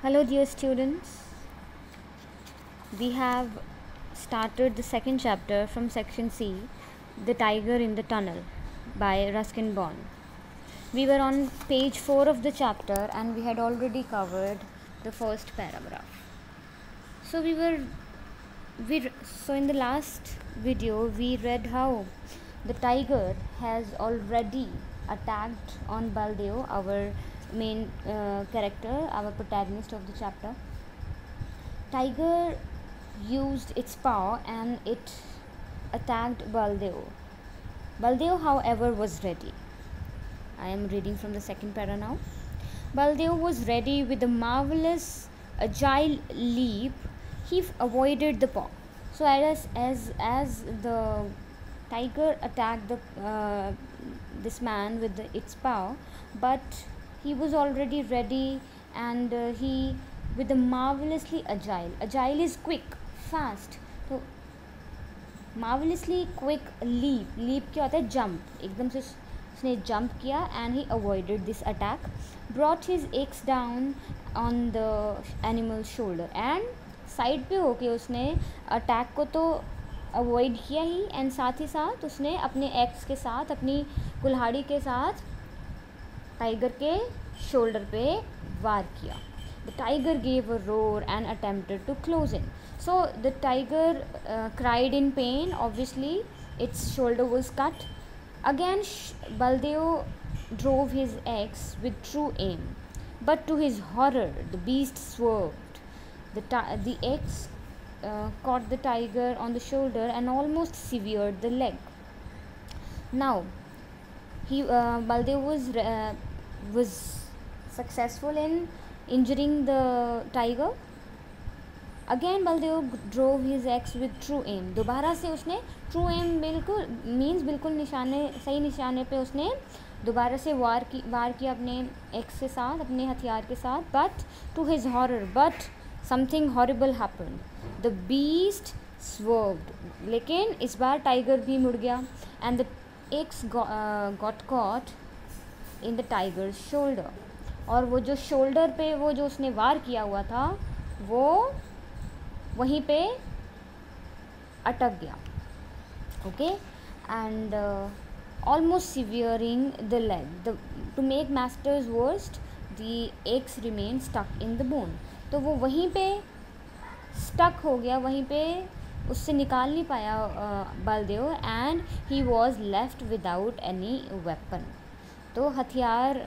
Hello, dear students. We have started the second chapter from section C, The Tiger in the Tunnel by Ruskin Bond. We were on page 4 of the chapter and we had already covered the first paragraph. So in the last video we read how the tiger has already attacked on Baldev, our main character, our protagonist of the chapter. Tiger used its paw and it attacked Baldev. Baldev, however, was ready. I am reading from the second para now. Baldev was ready with a marvelous agile leap. He avoided the paw. So as the tiger attacked this man with its paw, but he was already ready, and he with a marvelously agile is quick, fast. तो marvelously quick leap क्या होता है? Jump. एकदम से उसने jump किया and he avoided this attack, brought his axe down on the animal's shoulder, and side पे होके उसने अटैक को तो अवॉइड किया ही, एंड साथ ही साथ उसने अपने एक्स के साथ, अपनी कुल्हाड़ी के साथ टाइगर के शोल्डर पे वार किया. The tiger gave a roar and attempted to close in. So the tiger cried in pain. Obviously, its shoulder was cut. Again, Baldev drove his axe with true aim, but to his horror, the beast swerved. The axe caught the tiger on the shoulder and almost severed the leg. Now, Baldev was successful in injuring the tiger. Again Baldev drove his axe with true aim. दोबारा से उसने true aim बिल्कुल सही निशाने पे उसने दोबारा से वार किया अपने एक्स के साथ, अपने हथियार के साथ. But to his horror, but something horrible happened. The beast swerved. लेकिन इस बार टाइगर भी मुड़ गया, and the axe got caught in the tiger's shoulder. और वो जो शोल्डर पे वो जो उसने वार किया हुआ था वो वहीं पे अटक गया. Okay, and almost severing the leg. To make matters worst, the axe remain stuck in the bone. तो वो वहीं पे स्टक हो गया, वहीं पे उससे निकाल नहीं पाया Baldev, and he was left without any weapon. तो हथियार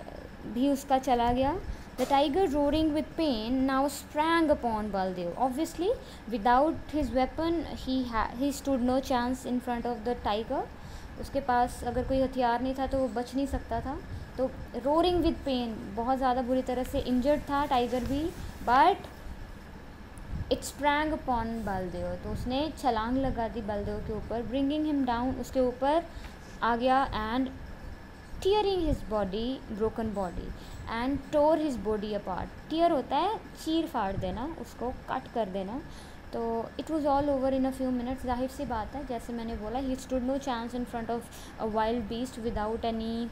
भी उसका चला गया. The tiger, roaring with pain, now sprang upon Baldev. Obviously, without his weapon, he stood no chance in front of the tiger. उसके पास अगर कोई हथियार नहीं था तो वो बच नहीं सकता था. तो roaring with pain, बहुत ज़्यादा बुरी तरह से इंजर्ड था टाइगर भी, but it sprang upon Baldev. तो उसने छलांग लगा दी बलदेव के ऊपर, bringing him down, उसके ऊपर आ गया, and tearing his body, broken body, and tore his body apart. tear होता है चीर फाड़ देना, उसको कट कर देना. तो it was all over in a few minutes. जाहिर सी बात है, जैसे मैंने बोला, he stood no chance in front of a wild beast without any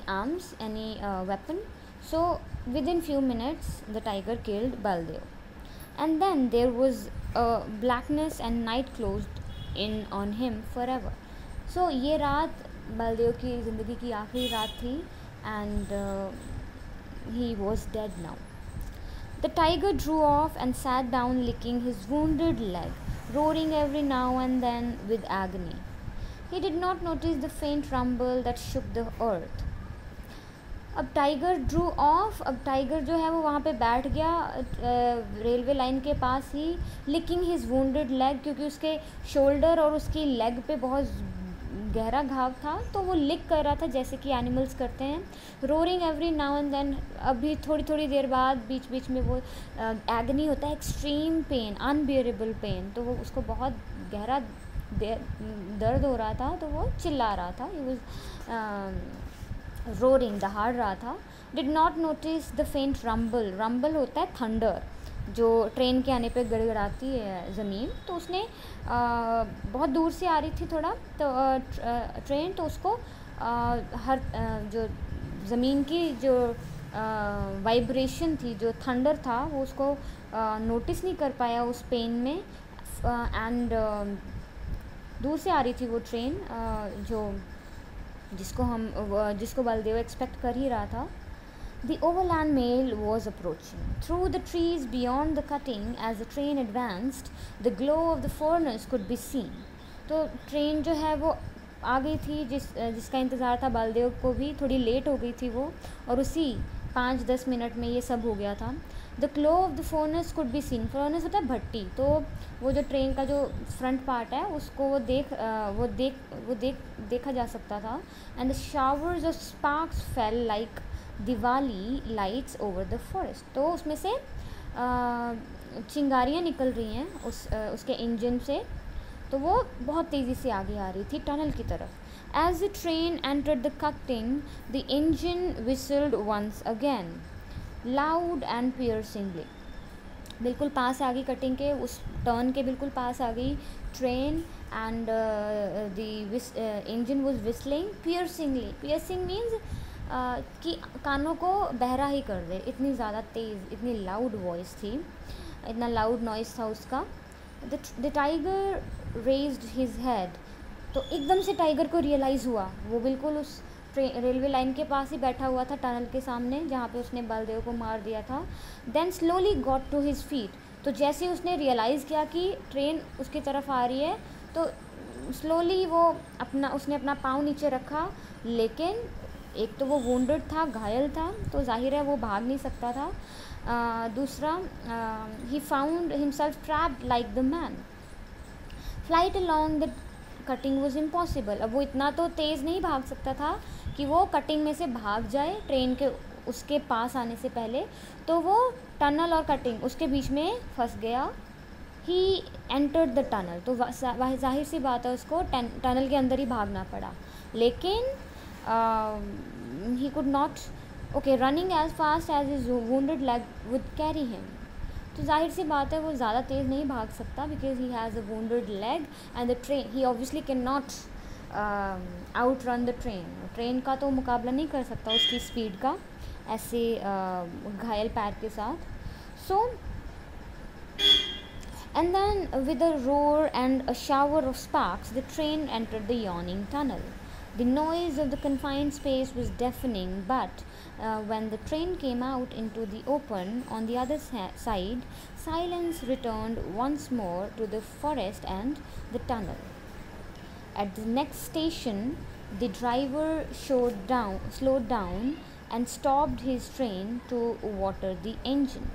arms, any weapon. So within few minutes the tiger killed Baldev, and then there was blackness and night closed in on him forever. So ये रात बलदेव की ज़िंदगी की आखिरी रात थी, and he was dead now. The tiger drew off and sat down, licking his wounded leg, roaring every now and then with agony. He did not notice the faint rumble that shook the earth. अब tiger drew of, अब tiger जो है वो वहाँ पे बैठ गया railway line के पास ही, लिकिंग हिज वुंडेड लेग, क्योंकि उसके शोल्डर और उसकी लेग पे बहुत गहरा घाव था, तो वो लिक कर रहा था जैसे कि एनिमल्स करते हैं. Roaring every now and then, अभी थोड़ी देर बाद बीच बीच में वो एगनी होता है, एक्सट्रीम पेन, अनबियरेबल पेन. तो वो उसको बहुत गहरा दर्द हो रहा था, तो वो चिल्ला रहा था. ही वॉज रोरिंग, दहाड़ रहा था. डिड नॉट नोटिस द फेंट रंबल होता है थंडर, जो ट्रेन के आने पे गड़गड़ाती है ज़मीन. तो उसने बहुत दूर से आ रही थी थोड़ा, तो ट्रेन, तो उसको हर जो ज़मीन की जो वाइब्रेशन थी, जो थंडर था, वो उसको नोटिस नहीं कर पाया उस पेन में। एंड दूर से आ रही थी वो ट्रेन, जिसको बलदेव एक्सपेक्ट कर ही रहा था। The overland mail was approaching. Through the trees beyond the cutting, as the train advanced, the glow of the furnace could be seen. तो ट्रेन जो है वो आ गई थी, जिसका इंतज़ार था बलदेव को भी। थोड़ी लेट हो गई थी वो, और उसी 5-10 मिनट में ये सब हो गया था। The glow of the furnace could be seen. Furnace होता है भट्टी, तो वो जो ट्रेन का जो फ्रंट पार्ट है उसको देखा जा सकता था। And the showers of sparks fail like Diwali lights over the forest. तो उसमें से चिंगारियाँ निकल रही हैं उसके इंजन से, तो वो बहुत तेज़ी से आगे आ रही थी टनल की तरफ। As the train entered the cutting, the engine whistled once again, loud and piercingly. बिल्कुल पास आ गई कटिंग के, उस टर्न के बिल्कुल पास आ गई train, and the engine was whistling piercingly. Piercing means कि कानों को बहरा ही कर दे, इतनी ज़्यादा तेज़, इतनी लाउड वॉइस थी, इतना लाउड नॉइस था उसका। The tiger raised his head. तो एकदम से टाइगर को रियलाइज़ हुआ, वो बिल्कुल उस रेलवे लाइन के पास ही बैठा हुआ था, टनल के सामने जहाँ पे उसने बलदेव को मार दिया था। Then slowly got to his feet. तो जैसे ही उसने रियलाइज़ किया कि ट्रेन उसकी तरफ आ रही है, तो स्लोली उसने अपना पाँव नीचे रखा। लेकिन एक तो वो वुंडेड था, घायल था, तो जाहिर है वो भाग नहीं सकता था। दूसरा, he found himself trapped like the man. Flight along the cutting was impossible. अब वो इतना तो तेज़ नहीं भाग सकता था कि वो कटिंग में से भाग जाए ट्रेन के उसके पास आने से पहले, तो वो टनल और कटिंग उसके बीच में फंस गया। He entered the tunnel. तो जाहिर सी बात है, उसको टनल के अंदर ही भागना पड़ा। लेकिन he could not running as fast as his wounded leg would carry him। तो जाहिर सी बात है वो ज़्यादा तेज़ नहीं भाग सकता, because he has a wounded leg and the train, he obviously cannot outrun the train। Train का तो मुकाबला नहीं कर सकता उसकी स्पीड का ऐसे घायल पैर के साथ। So and then with a roar and a shower of sparks, the train entered the yawning tunnel. The noise of the confined space was deafening, but when the train came out into the open on the other side, silence returned once more to the forest and the tunnel. At the next station, the driver slowed down and stopped his train to water the engine.